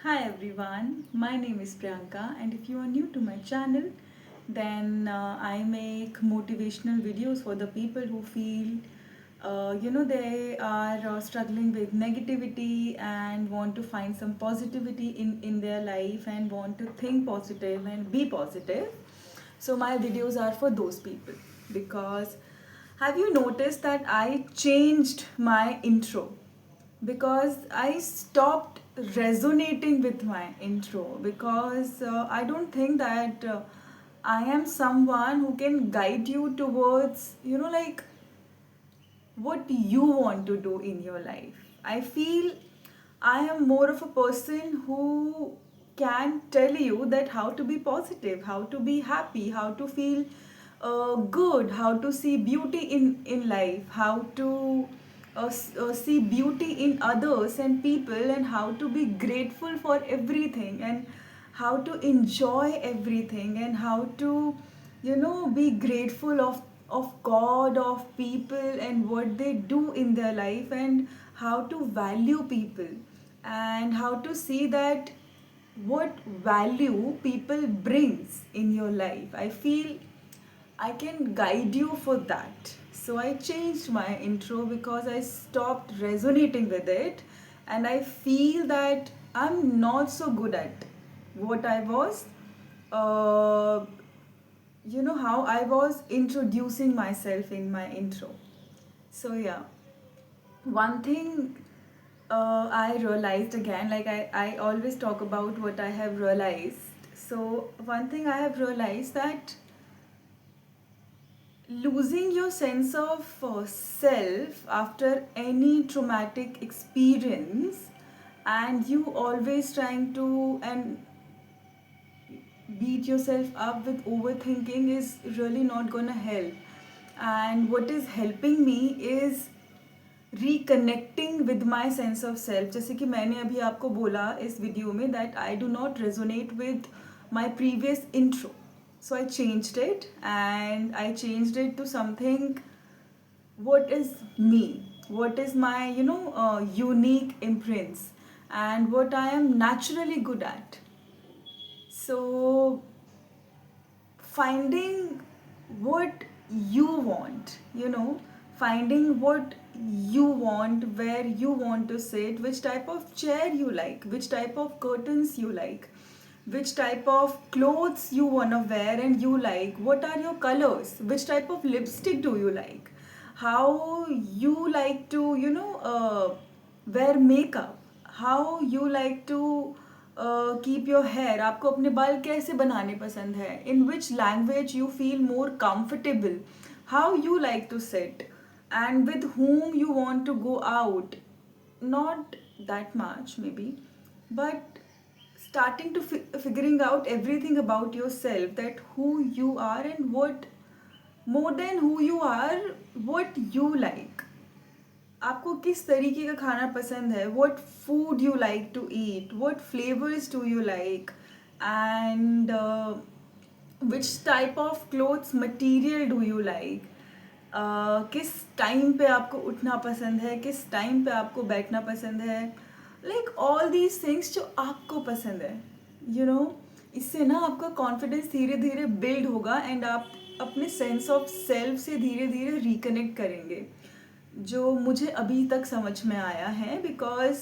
Hi everyone, my name is Priyanka, and if you are new to my channel, then I make motivational videos for the people who feel they are struggling with negativity and want to find some positivity in their life and want to think positive and be positive. So my videos are for those people because have you noticed that I changed my intro? Because I stopped resonating with my intro because I don't think that I am someone who can guide you towards, what you want to do in your life. I feel I am more of a person who can tell you that how to be positive, how to be happy, how to feel good, how to see beauty in life, how to see beauty in others and people, and how to be grateful for everything, and how to enjoy everything, and how to be grateful of God, of people, and what they do in their life, and how to value people, and how to see that what value people brings in your life. I feel I can guide you for that. So I changed my intro because I stopped resonating with it, and I feel that I'm not so good at what I was uh, how I was introducing myself in my intro. So yeah, one thing I realized again, like I always talk about what I have realized. So one thing I have realized that losing your sense of self after any traumatic experience, and you always trying to and beat yourself up with overthinking is really not gonna help. And what is helping me is reconnecting with my sense of self. जैसे कि मैंने अभी आपको बोला इस video में that I do not resonate with my previous intro. So I changed it, and I changed it to something what is me, what is my unique imprints, and what I am naturally good at. So finding what you want, finding what you want, where you want to sit, which type of chair you like, which type of curtains you like, which type of clothes you want to wear and you like, what are your colors, which type of lipstick do you like, how you like to wear makeup, how you like to keep your hair, आपको अपने बाल कैसे बनाने पसंद है, in which language you feel more comfortable, how you like to set, and with whom you want to go out. Not that much maybe, but starting to figuring out everything about yourself, that who you are and what, more than who you are, what you like. आपको किस तरीके का खाना पसंद है, what food you like to eat, what flavours do you like, and which type of clothes material do you like, किस time पे आपको उठना पसंद है, किस टाइम पे आपको बैठना पसंद है, लाइक ऑल दीज थिंग्स जो आपको पसंद है, इससे ना आपका कॉन्फिडेंस धीरे धीरे बिल्ड होगा, एंड आप अपने सेंस ऑफ सेल्फ से धीरे धीरे रिकनेक्ट करेंगे, जो मुझे अभी तक समझ में आया है. Because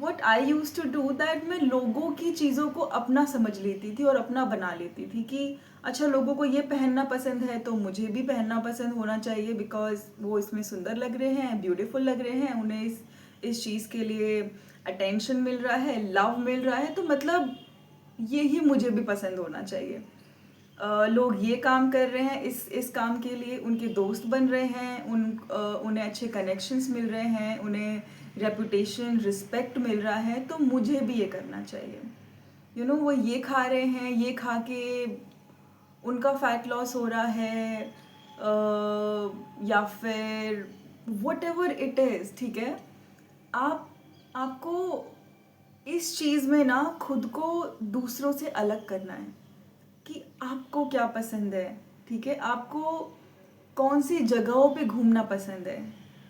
what I use to do that, मैं लोगों की चीज़ों को अपना समझ लेती थी और अपना बना लेती थी कि अच्छा लोगों को ये पहनना पसंद है तो मुझे भी पहनना पसंद होना चाहिए, बिकॉज वो इसमें सुंदर लग रहे हैं, ब्यूटीफुल लग रहे हैं, उन्हें इस चीज़ के लिए अटेंशन मिल रहा है, लव मिल रहा है, तो मतलब ये ही मुझे भी पसंद होना चाहिए. लोग ये काम कर रहे हैं, इस काम के लिए उनके दोस्त बन रहे हैं, उन्हें अच्छे कनेक्शंस मिल रहे हैं, उन्हें रेपुटेशन रिस्पेक्ट मिल रहा है, तो मुझे भी ये करना चाहिए. वो ये खा रहे हैं, ये खा के उनका फैट लॉस हो रहा है, या फिर वट एवर इट इज़, ठीक है. आपको इस चीज़ में ना खुद को दूसरों से अलग करना है कि आपको क्या पसंद है, ठीक है, आपको कौन सी जगहों पे घूमना पसंद है,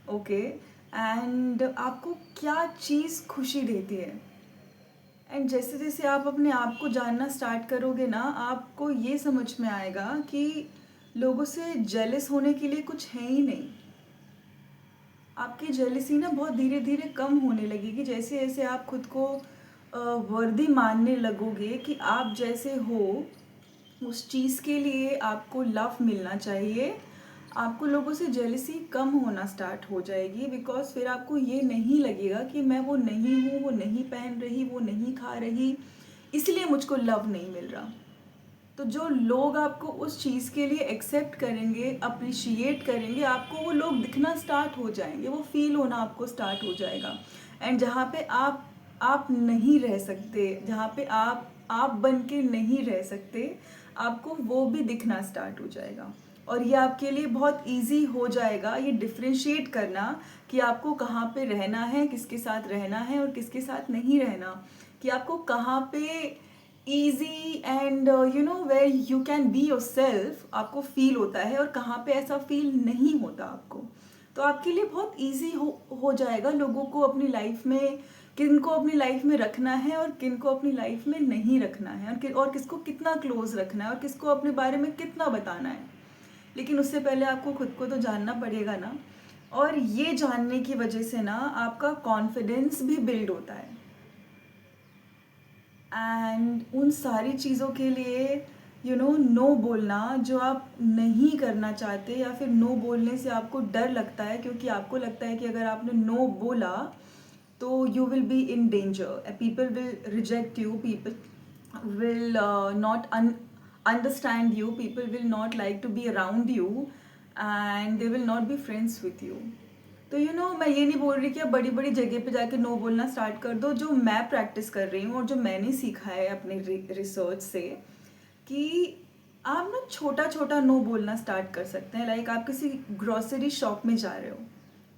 ओके, एंड आपको क्या चीज़ खुशी देती है. एंड जैसे जैसे आप अपने आप को जानना स्टार्ट करोगे ना, आपको ये समझ में आएगा कि लोगों से जेलस होने के लिए कुछ है ही नहीं। आपकी जेलसी ना बहुत धीरे धीरे कम होने लगेगी जैसे जैसे आप खुद को वर्दी मानने लगोगे कि आप जैसे हो उस चीज़ के लिए आपको लव मिलना चाहिए। आपको लोगों से जेलसी कम होना स्टार्ट हो जाएगी, बिकॉज फिर आपको ये नहीं लगेगा कि मैं वो नहीं हूँ, वो नहीं पहन रही, वो नहीं खा रही, इसलिए मुझको लव नहीं मिल रहा। तो जो लोग आपको उस चीज़ के लिए एक्सेप्ट करेंगे, अप्रिशिएट करेंगे, आपको वो लोग दिखना स्टार्ट हो जाएंगे, वो फील होना आपको स्टार्ट हो जाएगा। एंड जहाँ पे आप नहीं रह सकते, जहाँ पे आप बन के नहीं रह सकते, आपको वो भी दिखना स्टार्ट हो जाएगा। और ये आपके लिए बहुत इजी हो जाएगा ये डिफ्रेंशिएट करना कि आपको कहाँ पे रहना है, किसके साथ रहना है और किसके साथ नहीं रहना, कि आपको कहाँ पे easy and where you can be yourself आपको फील होता है और कहाँ पे ऐसा फील नहीं होता आपको। तो आपके लिए बहुत इजी हो जाएगा लोगों को अपनी लाइफ में, किन को अपनी लाइफ में रखना है और किन को अपनी लाइफ में नहीं रखना है, और किसको कितना क्लोज रखना है और किसको अपने बारे में कितना बताना है। लेकिन उससे पहले आपको खुद को तो जानना पड़ेगा ना। और ये जानने की वजह से ना आपका कॉन्फिडेंस भी बिल्ड होता है। एंड उन सारी चीज़ों के लिए नो बोलना जो आप नहीं करना चाहते, या फिर नो बोलने से आपको डर लगता है क्योंकि आपको लगता है कि अगर आपने नो बोला तो you will be in danger, people will reject you, people will not understand you, people will not like to be around you and they will not be friends with you. तो मैं ये नहीं बोल रही कि आप बड़ी बड़ी जगह पे जाके नो बोलना स्टार्ट कर दो। जो मैं प्रैक्टिस कर रही हूँ और जो मैंने सीखा है अपने रिसर्च से, कि आप ना छोटा छोटा नो बोलना स्टार्ट कर सकते हैं। लाइक आप किसी ग्रोसरी शॉप में जा रहे हो,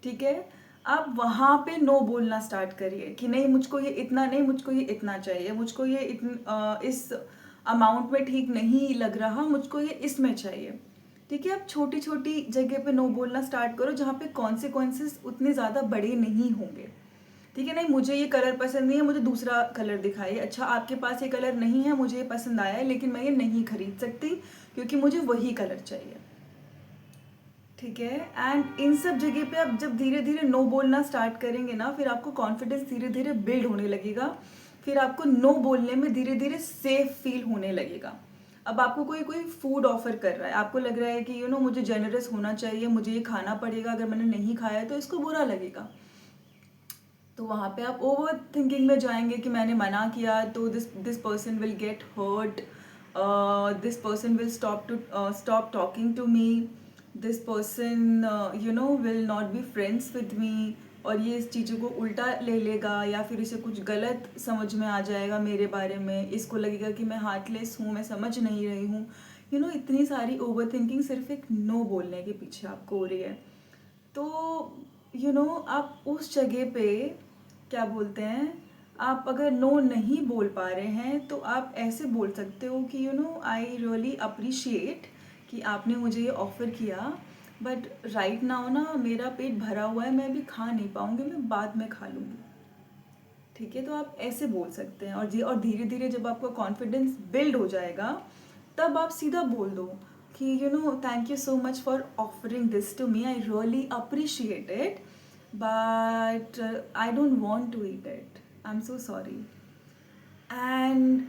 ठीक है, आप वहाँ पे नो बोलना स्टार्ट करिए कि नहीं मुझको ये इतना नहीं, मुझको ये इतना चाहिए, मुझको ये इस अमाउंट में ठीक नहीं लग रहा, मुझको ये इसमें चाहिए। ठीक है, आप छोटी छोटी जगह पे नो बोलना स्टार्ट करो जहाँ पे कॉन्सिक्वेंसेस उतने ज़्यादा बड़े नहीं होंगे। ठीक है, नहीं मुझे ये कलर पसंद नहीं है, मुझे दूसरा कलर दिखाइए। अच्छा, आपके पास ये कलर नहीं है, मुझे ये पसंद आया है लेकिन मैं ये नहीं खरीद सकती क्योंकि मुझे वही कलर चाहिए। ठीक है, एंड इन सब जगह पे आप जब धीरे धीरे नो बोलना स्टार्ट करेंगे ना, फिर आपको कॉन्फिडेंस धीरे धीरे बिल्ड होने लगेगा। फिर आपको नो बोलने में धीरे धीरे सेफ फील होने लगेगा। अब आपको कोई कोई फूड ऑफर कर रहा है, आपको लग रहा है कि मुझे जेनरस होना चाहिए, मुझे ये खाना पड़ेगा, अगर मैंने नहीं खाया तो इसको बुरा लगेगा। तो वहाँ पे आप ओवर थिंकिंग में जाएंगे कि मैंने मना किया तो this person will get hurt, this person will stop talking to me, this person will not be friends with me, और ये इस चीज़ों को उल्टा ले लेगा या फिर इसे कुछ गलत समझ में आ जाएगा मेरे बारे में, इसको लगेगा कि मैं हार्टलेस हूँ, मैं समझ नहीं रही हूँ। इतनी सारी ओवर थिंकिंग सिर्फ एक नो बोलने के पीछे आपको हो रही है। तो आप उस जगह पे क्या बोलते हैं, आप अगर नो नहीं बोल पा रहे हैं तो आप ऐसे बोल सकते हो कि आई रियली अप्रिशिएट कि आपने मुझे ये ऑफ़र किया, बट राइट नाउ ना मेरा पेट भरा हुआ है, मैं अभी खा नहीं पाऊँगी, मैं बाद में खा लूँगी। ठीक है, तो आप ऐसे बोल सकते हैं। और धीरे धीरे जब आपका कॉन्फिडेंस बिल्ड हो जाएगा तब आप सीधा बोल दो कि thank you so much for offering this to me, I really appreciate it, but I don't want to eat it, I am so sorry. And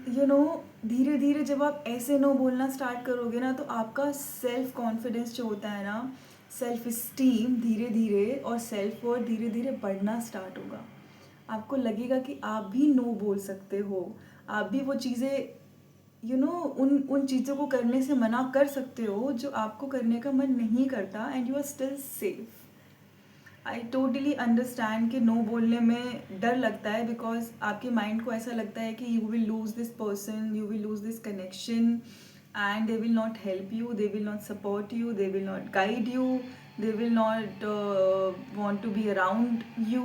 धीरे धीरे जब आप ऐसे नो बोलना स्टार्ट करोगे ना, तो आपका सेल्फ कॉन्फिडेंस जो होता है ना, सेल्फ इस्टीम धीरे धीरे और सेल्फ वर्थ धीरे धीरे बढ़ना स्टार्ट होगा। आपको लगेगा कि आप भी नो बोल सकते हो, आप भी वो चीज़ें उन उन चीज़ों को करने से मना कर सकते हो जो आपको करने का मन नहीं करता, and you are still safe. I totally understand कि नो बोलने में डर लगता है, बिकॉज आपके माइंड को ऐसा लगता है कि you will lose this person, you will lose this connection, and they will not help you, they will not support you, they will not guide you, they will not want to be around you,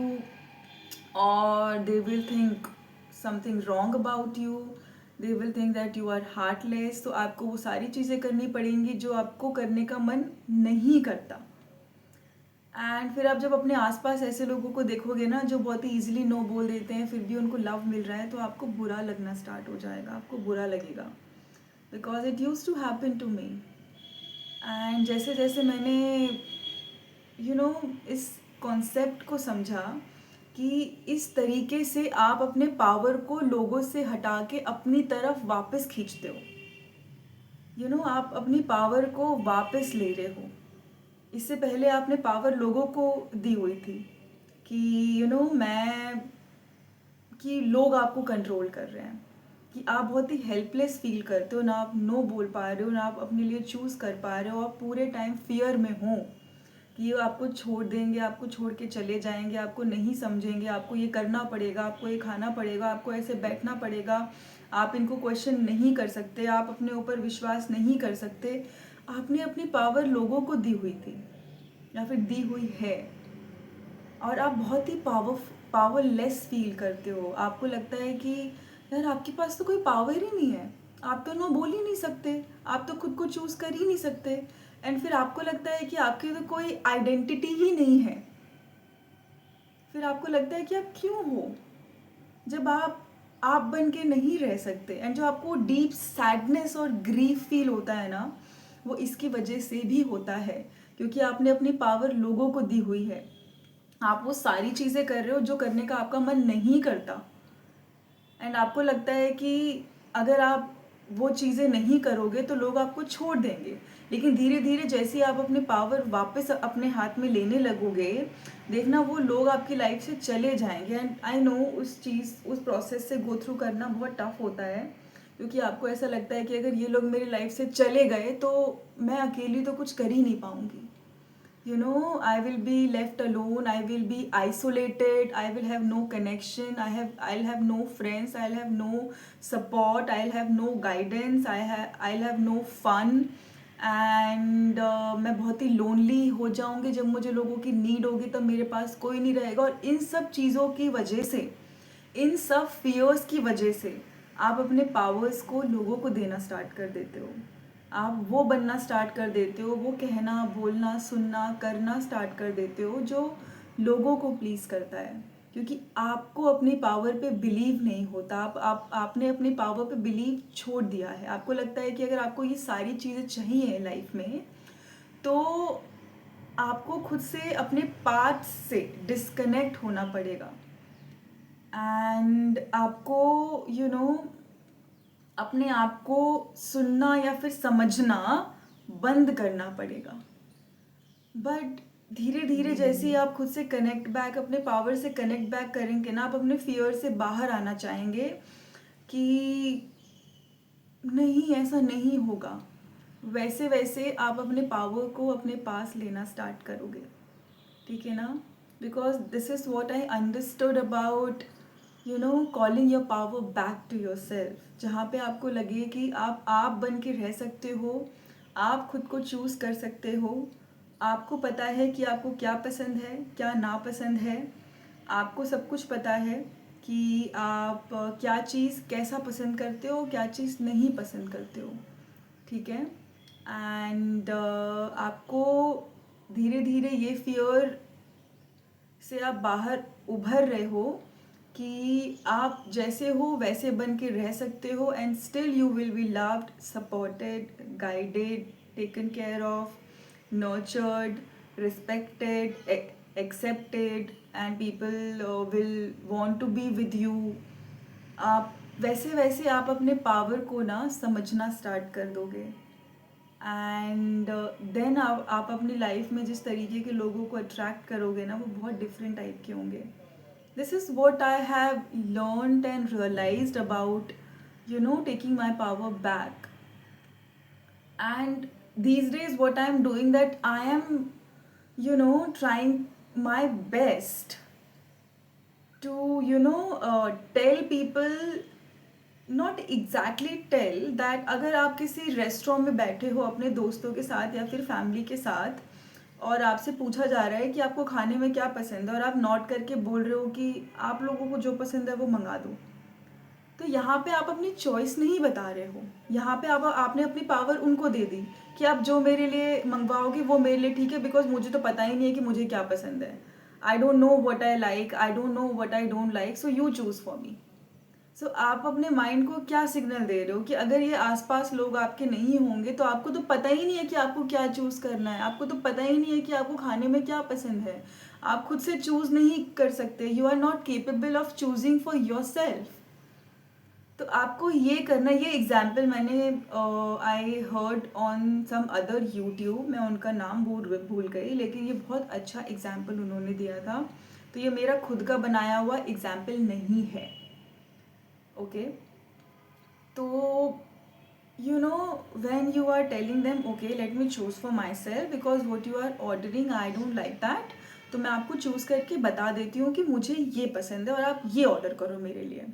or they will think something wrong about you, they will think that you are heartless। तो आपको वो सारी चीज़ें करनी पड़ेंगी जो आपको करने का मन नहीं करता। एंड फिर आप जब अपने आसपास ऐसे लोगों को देखोगे ना जो बहुत ही ईजिली नो बोल देते हैं फिर भी उनको लव मिल रहा है, तो आपको बुरा लगना स्टार्ट हो जाएगा, आपको बुरा लगेगा, because it use to happen to me. And जैसे जैसे मैंने इस कॉन्सेप्ट को समझा कि इस तरीके से आप अपने पावर को लोगों से हटा के अपनी तरफ वापस खींचते हो। आप अपनी पावर को वापस ले रहे हो। इससे पहले आपने पावर लोगों को दी हुई थी कि मैं कि लोग आपको कंट्रोल कर रहे हैं, कि आप बहुत ही हेल्पलेस फील करते हो, ना आप नो बोल पा रहे हो, ना आप अपने लिए चूज़ कर पा रहे हो, आप पूरे टाइम फियर में हो कि ये आपको छोड़ देंगे, आपको छोड़ के चले जाएंगे, आपको नहीं समझेंगे, आपको ये करना पड़ेगा, आपको ये खाना पड़ेगा, आपको ऐसे बैठना पड़ेगा, आप इनको क्वेश्चन नहीं कर सकते, आप अपने ऊपर विश्वास नहीं कर सकते। आपने अपनी पावर लोगों को दी हुई थी या फिर दी हुई है, और आप बहुत ही पावरलेस फील करते हो। आपको लगता है कि यार आपके पास तो कोई पावर ही नहीं है, आप तो नो बोल ही नहीं सकते, आप तो खुद को चूज़ कर ही नहीं सकते। एंड फिर आपको लगता है कि आपकी तो कोई आइडेंटिटी ही नहीं है। फिर आपको लगता है कि आप क्यों हो जब आप बन के नहीं रह सकते। एंड जो आपको डीप सैडनेस और ग्रीफ फील होता है ना, वो इसकी वजह से भी होता है, क्योंकि आपने अपनी पावर लोगों को दी हुई है। आप वो सारी चीज़ें कर रहे हो जो करने का आपका मन नहीं करता, एंड आपको लगता है कि अगर आप वो चीज़ें नहीं करोगे तो लोग आपको छोड़ देंगे। लेकिन धीरे धीरे जैसे आप अपने पावर वापस अपने हाथ में लेने लगोगे, देखना वो लोग आपकी लाइफ से चले जाएंगे। एंड आई नो उस प्रोसेस से गो थ्रू करना बहुत टफ होता है, क्योंकि आपको ऐसा लगता है कि अगर ये लोग मेरी लाइफ से चले गए तो मैं अकेली तो कुछ कर ही नहीं पाऊँगी। I will be left alone, I will be isolated, I will have no connection, I'll have no friends, I'll have no support, I'll have no guidance, I'll have no fun, and मैं बहुत ही lonely हो जाऊंगी। जब मुझे लोगों की need होगी तब मेरे पास कोई नहीं रहेगा। और इन सब चीज़ों की वजह से, इन सब फियर्स की वजह से आप अपने पावर्स को लोगों को देना स्टार्ट कर देते हो। आप वो बनना स्टार्ट कर देते हो, वो कहना, बोलना, सुनना, करना स्टार्ट कर देते हो जो लोगों को प्लीज़ करता है, क्योंकि आपको अपनी पावर पे बिलीव नहीं होता। आपने अपनी पावर पे बिलीव छोड़ दिया है। आपको लगता है कि अगर आपको ये सारी चीज़ें चाहिए लाइफ में, तो आपको खुद से अपने पाथ से डिस्कनेक्ट होना पड़ेगा, एंड आपको अपने आप को सुनना या फिर समझना बंद करना पड़ेगा। बट धीरे धीरे जैसे ही आप खुद से कनेक्ट बैक, अपने पावर से कनेक्ट बैक करेंगे ना, आप अपने फियर से बाहर आना चाहेंगे कि नहीं ऐसा नहीं होगा, वैसे वैसे आप अपने पावर को अपने पास लेना स्टार्ट करोगे। ठीक है ना? Because this is what I understood about calling your power back to yourself, जहाँ पे आपको लगे कि आप बन के रह सकते हो, आप खुद को चूज़ कर सकते हो, आपको पता है कि आपको क्या पसंद है, क्या नापसंद है, आपको सब कुछ पता है कि आप क्या चीज़ कैसा पसंद करते हो, क्या चीज़ नहीं पसंद करते हो। ठीक है? एंड आपको धीरे धीरे ये फियर से आप बाहर उभर रहे हो कि आप जैसे हो वैसे बन के रह सकते हो, and still you will be loved, supported, guided, taken care of, nurtured, respected, accepted, and people will want to be with you. आप वैसे वैसे आप अपने पावर को ना समझना स्टार्ट कर दोगे, एंड देन आप अपनी लाइफ में जिस तरीके के लोगों को अट्रैक्ट करोगे ना, वो बहुत डिफरेंट टाइप के होंगे। This is what I have learned and realized about taking my power back. And these days what I am doing, that I am trying my best to tell people, not exactly tell that, अगर आप किसी restaurant में बैठे हो अपने दोस्तों के साथ या फिर फैमिली के साथ, और आपसे पूछा जा रहा है कि आपको खाने में क्या पसंद है, और आप नोट करके बोल रहे हो कि आप लोगों को जो पसंद है वो मंगा दो, तो यहाँ पे आप अपनी चॉइस नहीं बता रहे हो, यहाँ पे आप आपने अपनी पावर उनको दे दी कि आप जो मेरे लिए मंगवाओगे वो मेरे लिए ठीक है, बिकॉज मुझे तो पता ही नहीं है कि मुझे क्या पसंद है. I don't know what I like, I don't know what I don't like, so you choose for me. So आप अपने माइंड को क्या सिग्नल दे रहे हो कि अगर ये आसपास लोग आपके नहीं होंगे तो आपको तो पता ही नहीं है कि आपको क्या चूज़ करना है, आपको तो पता ही नहीं है कि आपको खाने में क्या पसंद है. आप खुद से चूज़ नहीं कर सकते. You are not capable of choosing for yourself. तो आपको ये करना, ये एग्जाम्पल मैंने I heard on some other YouTube, मैं उनका नाम भूल गई, लेकिन ये बहुत अच्छा एग्जाम्पल उन्होंने दिया था. तो ये मेरा खुद का बनाया हुआ एग्जाम्पल नहीं है. ओके. तो you know, when you are telling them okay let me choose for myself because what you are ordering I don't like that, तो मैं आपको चूज़ करके बता देती हूँ कि मुझे ये पसंद है और आप ये ऑर्डर करो मेरे लिए.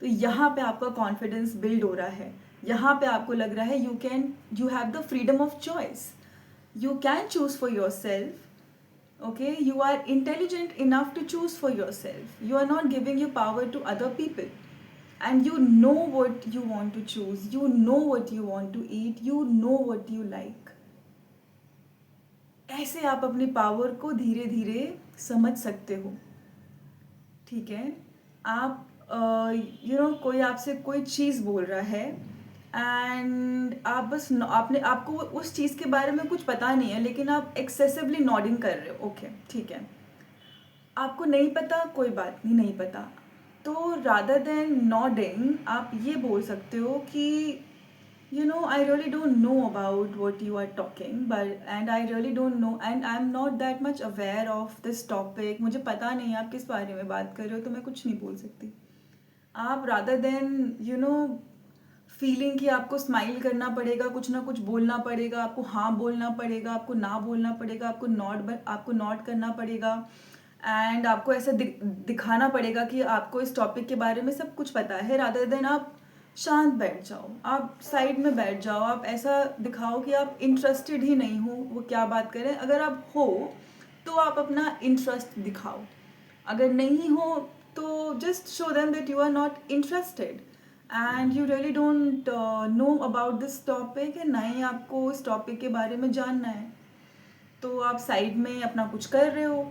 तो यहाँ पे आपका कॉन्फिडेंस बिल्ड हो रहा है. यहाँ पे आपको लग रहा है you have the freedom of choice. You can choose for your self. Okay, you are intelligent enough to choose for yourself. You are not giving your power to other people. And you know what you want to choose. You know what you want to eat. You know what you like. ऐसे आप अपनी power को धीरे धीरे समझ सकते हो. ठीक है. आप कोई आपसे कोई चीज़ बोल रहा है एंड आप बस आपने आपको उस चीज़ के बारे में कुछ पता नहीं है, लेकिन आप एक्सेसिवली नॉडिंग कर रहे हो. ओके ठीक है. आपको नहीं पता, कोई बात नहीं, नहीं पता. तो रादर देन नॉडिंग आप ये बोल सकते हो कि I really don't know about what you are talking, and I really don't know, and I'm not that much aware of this topic. मुझे पता नहीं आप किस बारे में बात कर रहे हो, तो मैं कुछ नहीं बोल सकती. आप रादर देन फीलिंग कि आपको स्माइल करना पड़ेगा, कुछ ना कुछ बोलना पड़ेगा, आपको हाँ बोलना पड़ेगा, आपको ना बोलना पड़ेगा, आपको नॉट करना पड़ेगा, एंड आपको ऐसा दिखाना पड़ेगा कि आपको इस टॉपिक के बारे में सब कुछ पता है. रादर देन आप शांत बैठ जाओ, आप साइड में बैठ जाओ, आप ऐसा दिखाओ कि आप इंटरेस्टेड ही नहीं हो वो क्या बात करें. अगर आप हो तो आप अपना इंटरेस्ट दिखाओ. अगर नहीं हो तो just show them that you are not interested and you really don't know about this topic, and ना ही आपको इस टॉपिक के बारे में जानना है. तो आप साइड में अपना कुछ कर रहे हो.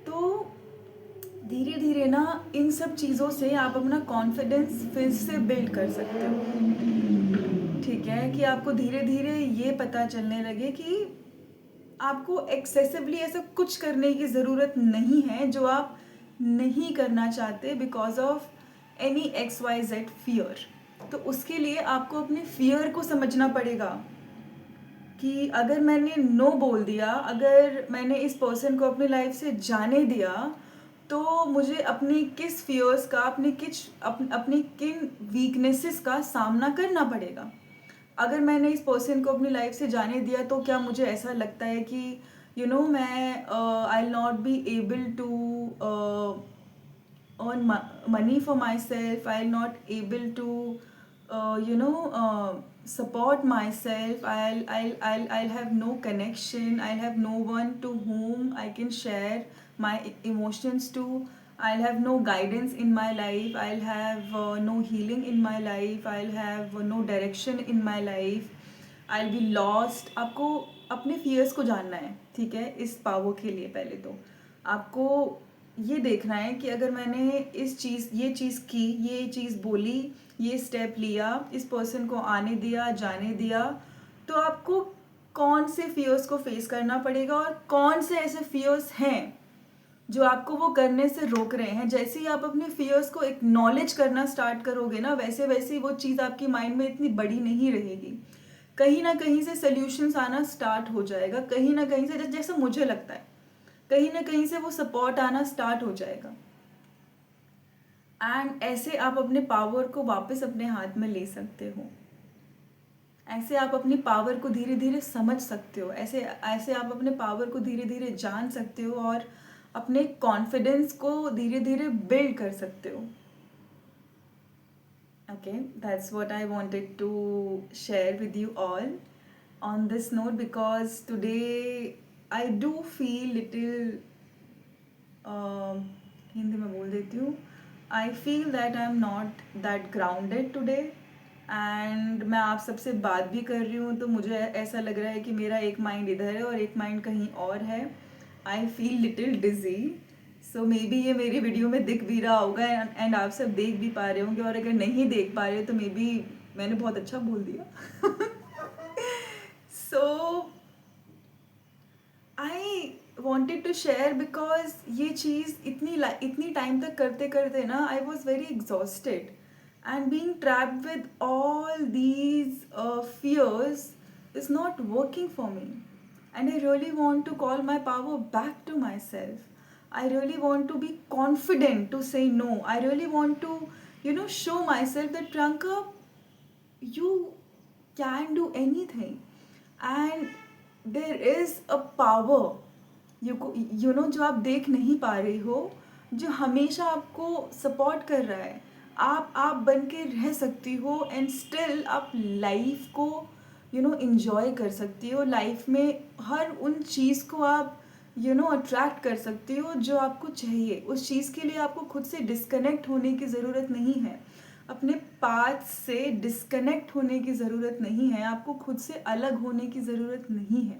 तो धीरे धीरे ना इन सब चीज़ों से आप अपना कॉन्फिडेंस फिर से बिल्ड कर सकते हो. ठीक है. कि आपको धीरे धीरे ये पता चलने लगे कि आपको एक्सेसिवली ऐसा कुछ करने की ज़रूरत नहीं है जो आप नहीं करना चाहते because of any XYZ fear. तो उसके लिए आपको अपने फियर को समझना पड़ेगा कि अगर मैंने नो बोल दिया, अगर मैंने इस पर्सन को अपनी लाइफ से जाने दिया, तो मुझे अपनी किस फियर्स का, अपनी किन वीकनेसेस का सामना करना पड़ेगा. अगर मैंने इस पर्सन को अपनी लाइफ से जाने दिया तो क्या मुझे ऐसा लगता है कि मैं I will not be able to earn money for myself, I'll not able to support myself, I'll have no connection, I'll have no one to whom I can share my emotions to, I'll have no guidance in my life, I'll have no healing in my life, I'll have no direction in my life, I'll be lost. आपको अपने fears को जानना है. ठीक है. इस power के लिए पहले तो आपको ये देखना है कि अगर मैंने ये चीज़ की, ये चीज़ बोली, ये स्टेप लिया, इस पर्सन को आने दिया, जाने दिया, तो आपको कौन से फियर्स को फेस करना पड़ेगा और कौन से ऐसे फियर्स हैं जो आपको वो करने से रोक रहे हैं. जैसे ही आप अपने फियर्स को एक्नॉलेज करना स्टार्ट करोगे ना, वैसे वैसे वो चीज़ आपकी माइंड में इतनी बड़ी नहीं रहेगी. कहीं ना कहीं से सल्यूशंस आना स्टार्ट हो जाएगा. कहीं ना कहीं से, जैसा मुझे लगता है, कहीं ना कहीं से वो सपोर्ट आना स्टार्ट हो जाएगा. एंड ऐसे आप अपने पावर को वापस अपने हाथ में ले सकते हो. ऐसे आप अपनी पावर को धीरे धीरे समझ सकते हो. ऐसे ऐसे आप अपने पावर को धीरे धीरे जान सकते हो और अपने कॉन्फिडेंस को धीरे धीरे बिल्ड कर सकते हो. Okay, that's what I wanted to share with you all on this note, because today I do feel little Hindi में बोल देती हूँ, I feel that I am not that grounded today, and मैं आप सबसे बात भी कर रही हूँ तो मुझे ऐसा लग रहा है कि मेरा एक माइंड इधर है और एक माइंड कहीं और है. I feel little dizzy. So maybe ये मेरी वीडियो में दिख भी रहा होगा एंड आप सब देख भी पा रहे होंगे, और अगर नहीं देख पा रहे हो तो मे बी मैंने बहुत अच्छा बोल दिया. So I wanted to share because ये चीज़ इतनी टाइम तक करते करते ना I was very exhausted, and being trapped with all these fears is not working for me, and I really want to call my power back to myself. I really want to be confident to say no. I really want to, show myself that Priyanka, you can do anything, and there is a power, जो आप देख नहीं पा रहे हो, जो हमेशा आपको सपोर्ट कर रहा है. आप बन के रह सकती हो एंड स्टिल आप लाइफ को इंजॉय कर सकती हो. लाइफ में हर उन चीज़ को आप अट्रैक्ट कर सकती हो जो आपको चाहिए. उस चीज़ के लिए आपको खुद से डिस्कनेक्ट होने की ज़रूरत नहीं है, अपने पाथ से डिस्कनेक्ट होने की ज़रूरत नहीं है, आपको खुद से अलग होने की ज़रूरत नहीं है.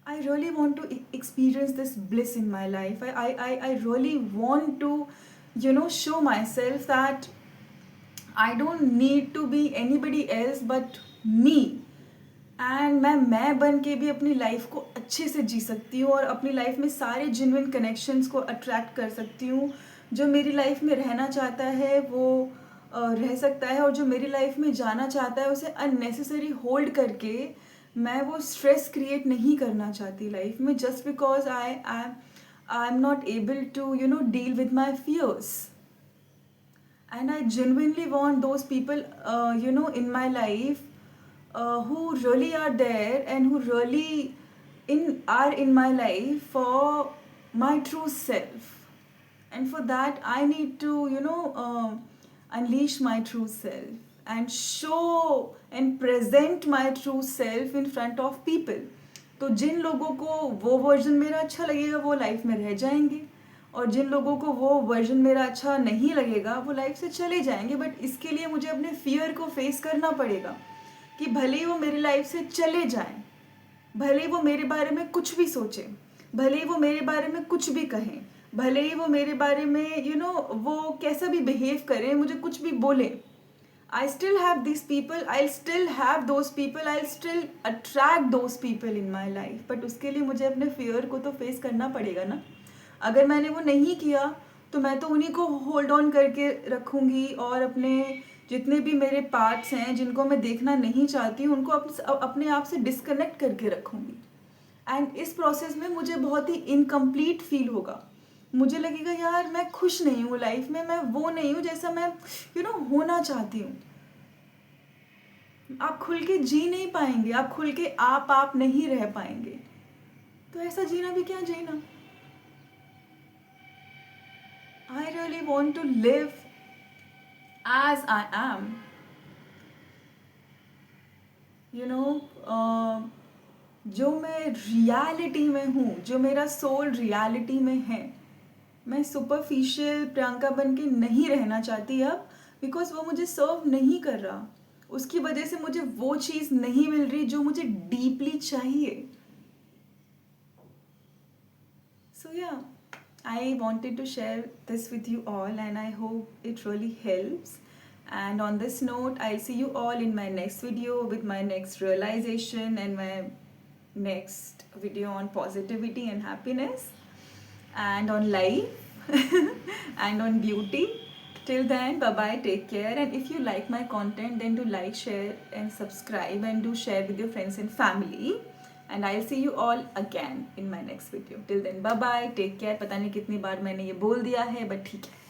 I really want to experience this bliss in my life. I really want to, show myself that I don't need to be anybody else but me. And मैं बन के भी अपनी लाइफ को अच्छे से जी सकती हूँ और अपनी लाइफ में सारे जेन्युइन कनेक्शंस को अट्रैक्ट कर सकती हूँ. जो मेरी लाइफ में रहना चाहता है वो रह सकता है, और जो मेरी लाइफ में जाना चाहता है उसे अननेसेसरी होल्ड करके मैं वो स्ट्रेस क्रिएट नहीं करना चाहती लाइफ में, just because I am not able to deal with my fears. And I genuinely want those people, in my life, who really are there and who really are in my life for my true self. And for that, I need to, unleash my true self and show and present my true self in front of people. तो जिन लोगों को वो version मेरा अच्छा लगेगा वो life में रह जाएंगे, और जिन लोगों को वो वर्जन मेरा अच्छा नहीं लगेगा वो लाइफ से चले जाएंगे. बट इसके लिए मुझे अपने फियर को फेस करना पड़ेगा कि भले ही वो मेरी लाइफ से चले जाएं, भले ही वो मेरे बारे में कुछ भी सोचें, भले ही वो मेरे बारे में कुछ भी कहें, भले ही वो मेरे बारे में वो कैसा भी बिहेव करें, मुझे कुछ भी बोले, I still have these people, I'll still have those people, I'll still attract those people in my life. But उसके लिए मुझे अपने फियर को तो फेस करना पड़ेगा ना. अगर मैंने वो नहीं किया तो मैं तो उन्हीं को होल्ड ऑन करके रखूँगी और अपने जितने भी मेरे पार्ट्स हैं जिनको मैं देखना नहीं चाहती हूँ उनको अपने आप से डिस्कनेक्ट करके रखूँगी. एंड इस प्रोसेस में मुझे बहुत ही इनकम्प्लीट फील होगा. मुझे लगेगा यार मैं खुश नहीं हूँ लाइफ में, मैं वो नहीं हूँ जैसा मैं होना चाहती हूँ. आप खुल के जी नहीं पाएंगे, आप खुल के आप नहीं रह पाएंगे. तो ऐसा जीना भी क्या जीना. I really want to live as I am. जो मैं रियलिटी में हूँ, जो मेरा सोल रियलिटी में है, मैं सुपरफिशियल प्रियंका बन के नहीं रहना चाहती अब, बिकॉज वो मुझे सर्व नहीं कर रहा. उसकी वजह से मुझे वो चीज़ नहीं मिल रही जो मुझे डीपली चाहिए. सो या I wanted to share this with you all, and I hope it really helps. And on this note, I'll see you all in my next video with my next realization and my next video on positivity and happiness and on life and on beauty. Till then, bye bye, take care. And if you like my content, then do like, share and subscribe, and do share with your friends and family. And I'll see you all again in my next video. Till then, bye bye, take care. पता नहीं कितनी बार मैंने ये बोल दिया है, but ठीक है.